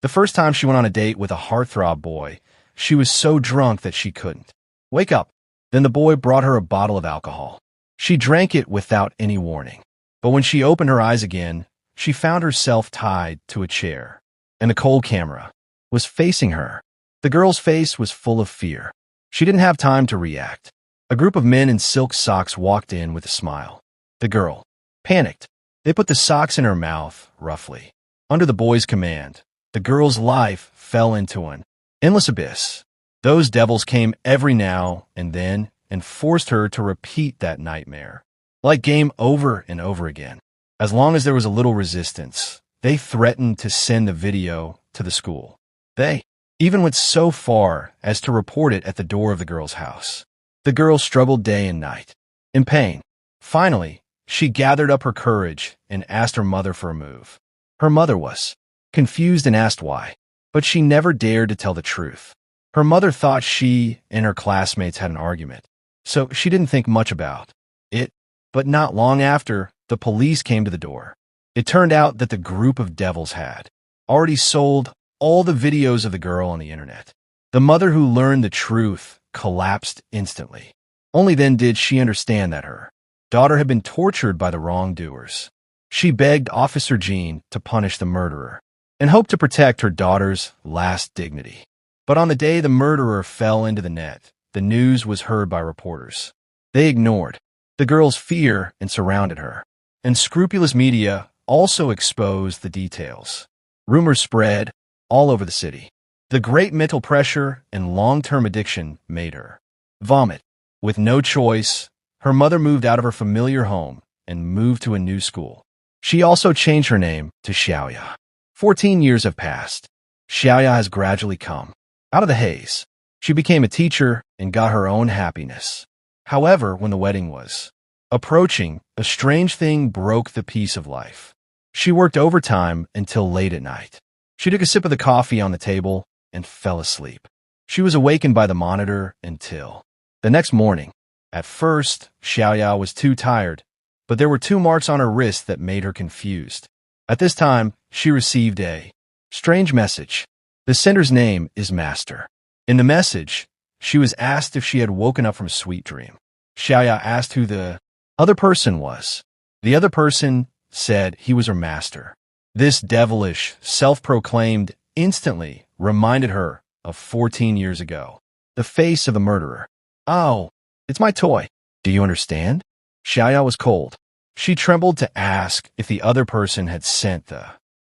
The first time she went on a date with a heartthrob boy, she was so drunk that she couldn't wake up. Then the boy brought her a bottle of alcohol. She drank it without any warning. But when she opened her eyes again, she found herself tied to a chair, and the cold camera was facing her. The girl's face was full of fear. She didn't have time to react. A group of men in silk socks walked in with a smile. The girl panicked. They put the socks in her mouth, roughly. Under the boy's command, the girl's life fell into an endless abyss. Those devils came every now and then and forced her to repeat that nightmare, like game over and over again. As long as there was a little resistance, they threatened to send the video to the school. They even went so far as to report it at the door of the girl's house. The girl struggled day and night, in pain. Finally, she gathered up her courage and asked her mother for a move. Her mother was confused and asked why, but she never dared to tell the truth. Her mother thought she and her classmates had an argument, so she didn't think much about it. But not long after, the police came to the door. It turned out that the group of devils had already sold all the videos of the girl on the internet. The mother who learned the truth collapsed instantly. Only then did she understand that her daughter had been tortured by the wrongdoers. She begged Officer Jean to punish the murderer and hoped to protect her daughter's last dignity. But on the day the murderer fell into the net, the news was heard by reporters. They ignored the girl's fear and surrounded her. And scrupulous media also exposed the details. Rumors spread all over the city. The great mental pressure and long-term addiction made her vomit. With no choice, her mother moved out of her familiar home and moved to a new school. She also changed her name to Xiaoya. 14 years have passed. Xiaoya has gradually come out of the haze. She became a teacher and got her own happiness. However, when the wedding was approaching, a strange thing broke the peace of life. She worked overtime until late at night. She took a sip of the coffee on the table and fell asleep. She was awakened by the monitor until the next morning. At first, Xiaoya was too tired, but there were 2 marks on her wrist that made her confused. At this time, she received a strange message. The sender's name is Master. In the message, she was asked if she had woken up from a sweet dream. Xiaoya asked who the other person was. The other person said he was her master. This devilish, self-proclaimed instantly reminded her of 14 years ago. The face of the murderer. "Oh, it's my toy. Do you understand?" Xiaoya was cold. She trembled to ask if the other person had sent the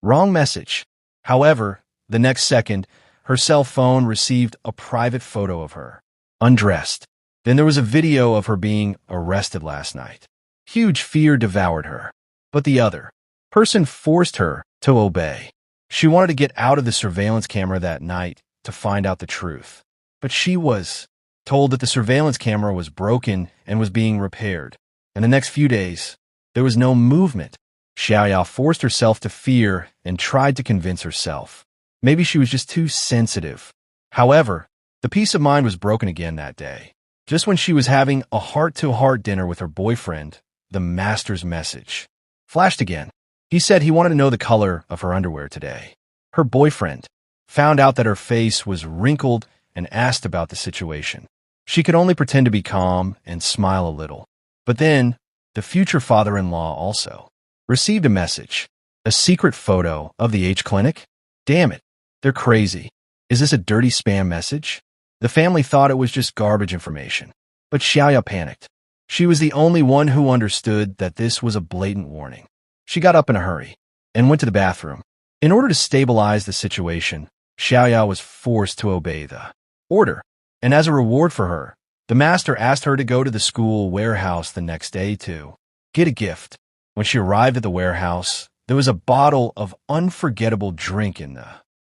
wrong message. However, the next second, her cell phone received a private photo of her, undressed. Then there was a video of her being arrested last night. Huge fear devoured her. But the other person forced her to obey. She wanted to get out of the surveillance camera that night to find out the truth. But she was told that the surveillance camera was broken and was being repaired. In the next few days, there was no movement. Xiaoya forced herself to fear and tried to convince herself. Maybe she was just too sensitive. However, the peace of mind was broken again that day. Just when she was having a heart-to-heart dinner with her boyfriend, the master's message flashed again. He said he wanted to know the color of her underwear today. Her boyfriend found out that her face was wrinkled and asked about the situation. She could only pretend to be calm and smile a little. But then, the future father-in-law also received a message. A secret photo of the H clinic? Damn it, they're crazy. Is this a dirty spam message? The family thought it was just garbage information. But Xiaoya panicked. She was the only one who understood that this was a blatant warning. She got up in a hurry and went to the bathroom. In order to stabilize the situation, Xiaoya was forced to obey the order. And as a reward for her, the master asked her to go to the school warehouse the next day to get a gift. When she arrived at the warehouse, there was a bottle of unforgettable drink in the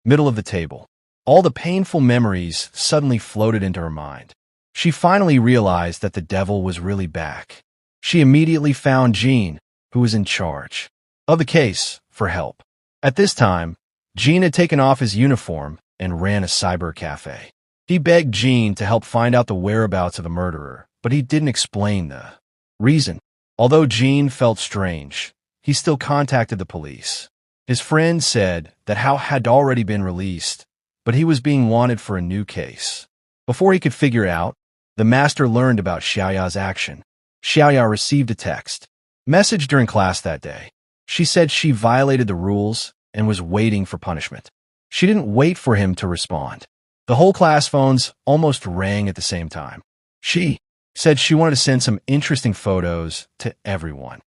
middle of the table. All the painful memories suddenly floated into her mind. She finally realized that the devil was really back. She immediately found Jean, who was in charge of the case, for help. At this time, Jean had taken off his uniform and ran a cyber cafe. He begged Jean to help find out the whereabouts of the murderer, but he didn't explain the reason. Although Jean felt strange, he still contacted the police. His friend said that Hao had already been released, but he was being wanted for a new case. Before he could figure out, the master learned about Xiaoya's action. Xiaoya received a text message during class that day. She said she violated the rules and was waiting for punishment. She didn't wait for him to respond. The whole class phones almost rang at the same time. She said she wanted to send some interesting photos to everyone.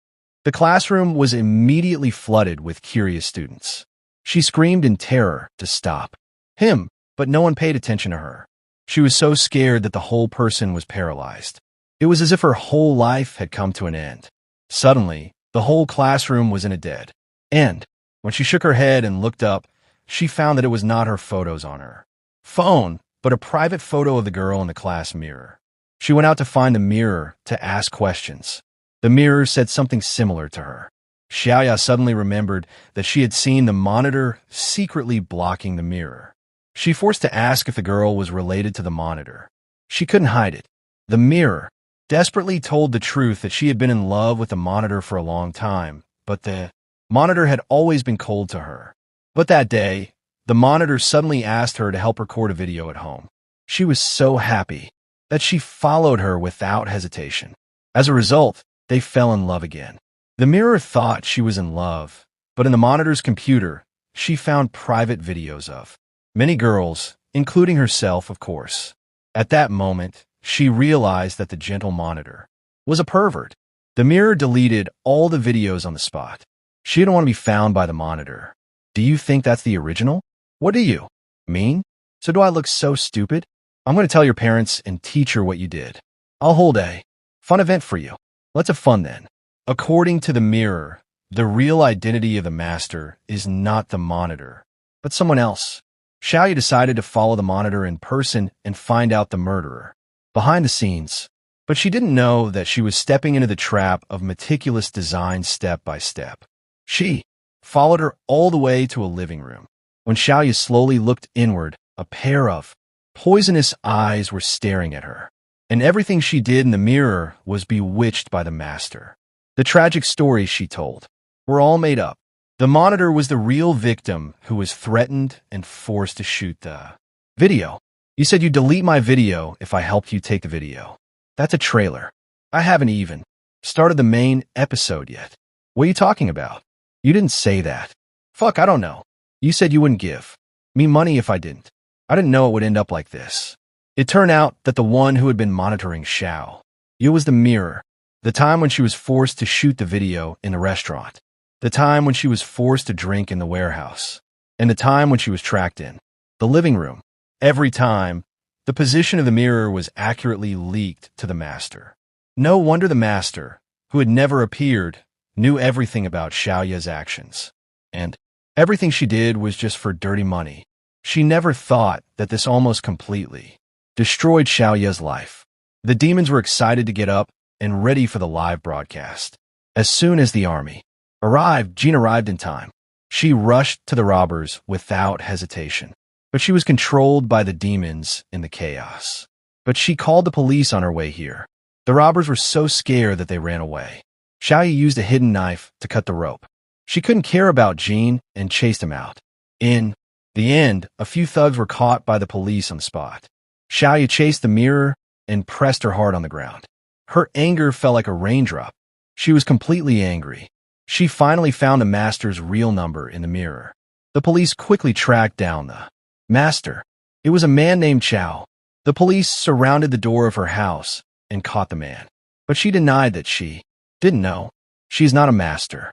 The classroom was immediately flooded with curious students. She screamed in terror to stop him, but no one paid attention to her. She was so scared that the whole person was paralyzed. It was as if her whole life had come to an end. Suddenly, the whole classroom was in a dead end. When she shook her head and looked up, she found that it was not her photos on her phone, but a private photo of the girl in the class mirror. She went out to find the mirror to ask questions. The mirror said something similar to her. Xiaoya suddenly remembered that she had seen the monitor secretly blocking the mirror. She forced to ask if the girl was related to the monitor. She couldn't hide it. The mirror desperately told the truth that she had been in love with the monitor for a long time, but the monitor had always been cold to her. But that day, the monitor suddenly asked her to help record a video at home. She was so happy that she followed her without hesitation. As a result, they fell in love again. The mirror thought she was in love, but in the monitor's computer, she found private videos of many girls, including herself, of course. At that moment, she realized that the gentle monitor was a pervert. The mirror deleted all the videos on the spot. She didn't want to be found by the monitor. Do you think that's the original? What do you mean? So do I look so stupid? I'm going to tell your parents and teacher what you did. I'll hold a fun event for you. Let's have fun then. According to the mirror, the real identity of the master is not the monitor, but someone else. Xiaoya decided to follow the monitor in person and find out the murderer behind the scenes, but she didn't know that she was stepping into the trap of meticulous design step by step. She followed her all the way to a living room. When Xiaoya slowly looked inward, a pair of poisonous eyes were staring at her, and everything she did in the mirror was bewitched by the master. The tragic stories she told were all made up. The monitor was the real victim who was threatened and forced to shoot the video. You said you'd delete my video if I helped you take the video. That's a trailer. I haven't even started the main episode yet. What are you talking about? You didn't say that. Fuck, I don't know. You said you wouldn't give me money if I didn't. I didn't know it would end up like this. It turned out that the one who had been monitoring Xiao, it was the mirror. The time when she was forced to shoot the video in the restaurant. The time when she was forced to drink in the warehouse. And the time when she was tracked in the living room. Every time, the position of the mirror was accurately leaked to the master. No wonder the master, who had never appeared, knew everything about Xiaoya's actions. And everything she did was just for dirty money. She never thought that this almost completely destroyed Xiaoya's life. The demons were excited to get up and ready for the live broadcast. As soon as the army Jean arrived in time. She rushed to the robbers without hesitation. But she was controlled by the demons in the chaos. But she called the police on her way here. The robbers were so scared that they ran away. Xiaoya used a hidden knife to cut the rope. She couldn't care about Jean and chased him out. In the end, a few thugs were caught by the police on the spot. Xiaoya chased the mirror and pressed her hard on the ground. Her anger fell like a raindrop. She was completely angry. She finally found the master's real number in the mirror. The police quickly tracked down the master. It was a man named Chao. The police surrounded the door of her house and caught the man. But she denied that she didn't know. She's not a master.